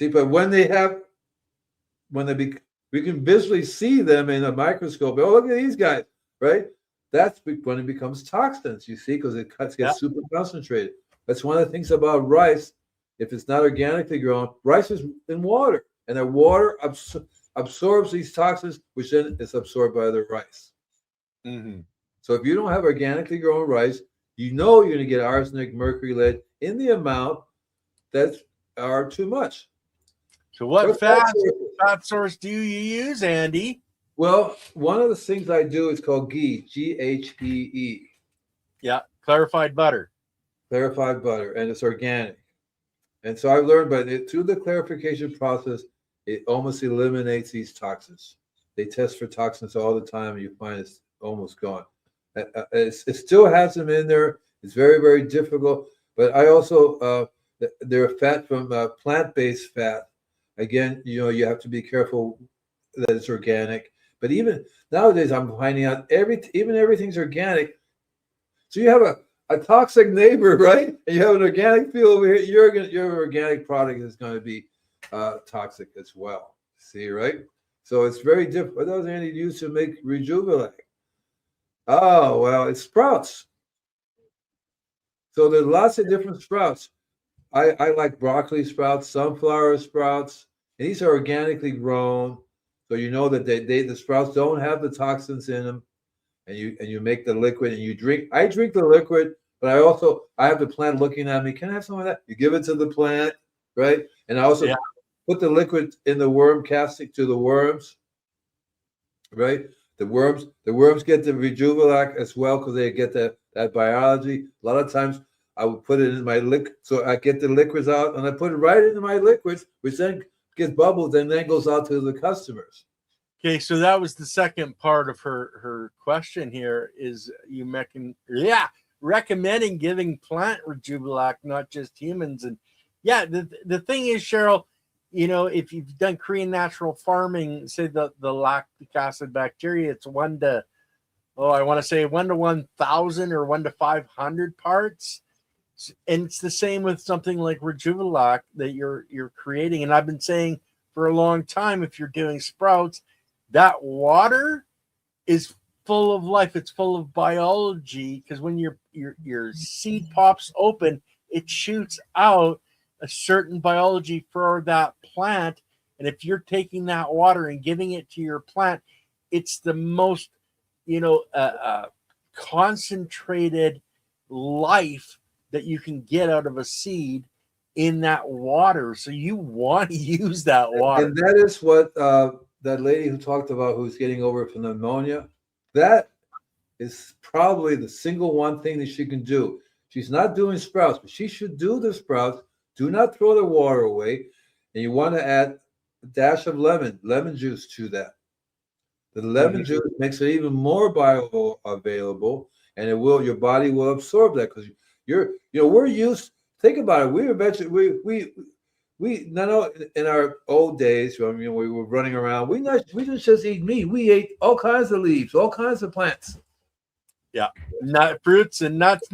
See, but when they we can visually see them in a microscope. Oh, look at these guys, right? That's when it becomes toxins, you see, because it gets super concentrated. That's one of the things about rice. If it's not organically grown, rice is in water, and the water absorbs these toxins, which then is absorbed by the rice. Mm-hmm. So if you don't have organically grown rice, you know you're going to get arsenic, mercury, lead in the amount that are too much. So what fat source do you use, Andy? Well, one of the things I do is called ghee, Ghee. Yeah, clarified butter. Clarified butter, and it's organic. And so I've learned through the clarification process, it almost eliminates these toxins. They test for toxins all the time, and you find it's almost gone. It still has them in there. It's very, very difficult. But I also, they're fat from plant-based fat. Again, you have to be careful that it's organic. But even nowadays, I'm finding out everything's organic. So you have a toxic neighbor, right? And you have an organic field over here. Your organic product is going to be toxic as well. See, right? So it's very different. What does Andy use to make Rejuvenac? Oh, well, it's sprouts. So there's lots of different sprouts. I like broccoli sprouts, sunflower sprouts. And these are organically grown. So you know that the sprouts don't have the toxins in them. And you make the liquid and you drink. I drink the liquid, but I have the plant looking at me. Can I have some of that? You give it to the plant, right? And I also put the liquid in the worm casting to the worms, right? The worms get the Rejuvenac as well because they get that biology. A lot of times I would put it in my liquid, so I get the liquids out and I put it right into my liquids, which then gets bubbled and then goes out to the customers. Okay, so that was the second part of her question here is you recommending giving plant Rejuvenac, not just humans. And the thing is, Cheryl, if you've done Korean natural farming, say the lactic acid bacteria, it's 1 to 1,000 or 1 to 500 parts. And it's the same with something like Rejuvenac that you're creating. And I've been saying for a long time, if you're doing sprouts, that water is full of life. It's full of biology because when your seed pops open, it shoots out a certain biology for that plant. And if you're taking that water and giving it to your plant, it's the most, concentrated life that you can get out of a seed in that water. So you want to use that water. And that is what that lady who talked about who's getting over from pneumonia, that is probably the single one thing that she can do. She's not doing sprouts, but she should do the sprouts. Do not throw the water away. And you want to add a dash of lemon juice to that. The lemon juice makes it even more bioavailable, and your body will absorb that because we're used. Think about it. We eventually we not in our old days when we were running around. We didn't just eat meat. We ate all kinds of leaves, all kinds of plants. Yeah, fruits and nuts.